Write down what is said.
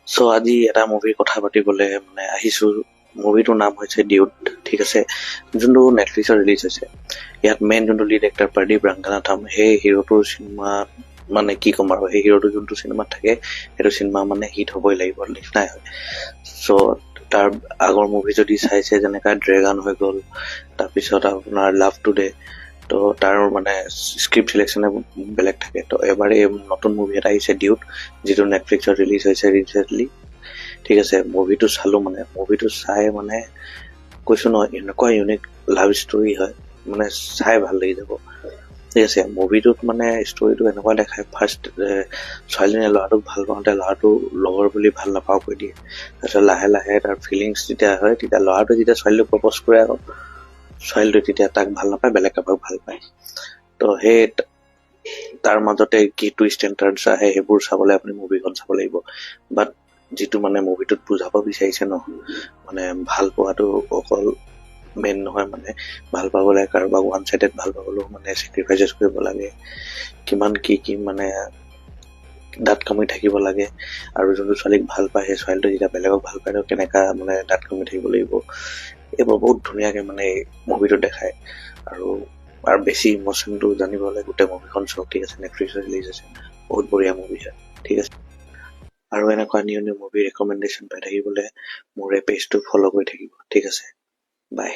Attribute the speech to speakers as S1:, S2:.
S1: চ' আজি এটা মুভিৰ কথা পাতিবলৈ মানে আহিছো। মুভিটোৰ নাম হৈছে ডিউড, ঠিক আছে, যোনটো নেটফ্লিক্সত ৰিলিজ হৈছে। ইয়াত মেইন যোনটো লিড এক্টৰ প্ৰদীপ ৰংগনাথন, সেই হিৰোটোৰ চিনেমা মানে কি ক'ম আৰু, সেই হিৰোটো যোনটো চিনেমাত থাকে সেইটো চিনেমা মানে হিট হ'বই লাগিব নিচিনাই হয়। চ' তাৰ আগৰ মুভি যদি চাইছে, যেনেকা ড্ৰেগন হৈ গ'ল, তাৰপিছত আপোনাৰ লাভ টুডে, তো তাৰ মানে স্ক্ৰিপ্ট চিলেকশ্যনে বেলেগ থাকে। তো এবাৰ এই নতুন মুভি এটা আহিছে ডিউড, যিটো নেটফ্লিক্সত ৰিলিজ হৈছে ৰিচেণ্টলি, ঠিক আছে। মুভিটো চালো, মানে মুভিটো চাই মানে কৈছো নহয়, এনেকুৱা ইউনিক লাভ ষ্টৰী হয়, মানে চাই ভাল লাগি যাব, ঠিক আছে। মুভিটোত মানে ষ্টৰীটো এনেকুৱা দেখায়, ফাৰ্ষ্ট ছোৱালীজনীয়ে ল'ৰাটোক ভাল পাওঁতে ল'ৰাটো লগৰ বুলি ভাল নাপাওঁ কৈ দিয়ে। তাৰপিছত লাহে লাহে তাৰ ফিলিংছ যেতিয়া হয়, তেতিয়া ল'ৰাটোৱে যেতিয়া ছোৱালীটোক প্ৰপ'জ কৰে, আকৌ ছোৱালীটোৱে তেতিয়া তাক ভাল নাপায়, বেলেগ কাৰোবাক ভাল পায়। তো সেই তাৰ মাজতে কি টুইষ্ট এণ্ড টাৰ্নছ আহে, সেইবোৰ চাবলৈ আপুনি মুভিখন চাব লাগিব। বাট যিটো মানে মুভিটোত বুজাব বিচাৰিছে ন, মানে ভাল পোৱাটো অকল মেইন নহয়, মানে ভাল পাবলৈ কাৰোবাক ওৱান চাইডেড ভাল পাবলৈও মানে চেক্ৰিফাইচেছ কৰিব লাগে, কিমান কি মানে দাঁত কামি থাকিব লাগে, আৰু যোনটো ছোৱালীক ভাল পায় সেই ছোৱালীটো যেতিয়া বেলেগক ভাল পায় তো কেনেকা মানে দাঁত কামি থাকিব লাগিব, এইবোৰ বহুত ধুনীয়াকে মানে মুভিটো দেখায়। আৰু বেছি ইম'চনটো জানিব হ'লে গোটেই মুভিখন চাওক, ঠিক আছে। নেটফ্লিক্সত ৰিলিজ হৈছে, বহুত বঢ়িয়া মুভি হয়, ঠিক আছে। আৰু এনেকুৱা নিউ নিউ মুভি ৰেকমেণ্ডেশ্যন পাই থাকিবলৈ মোৰ এই পেজটো ফ'ল' কৰি থাকিব, ঠিক আছে। বাই।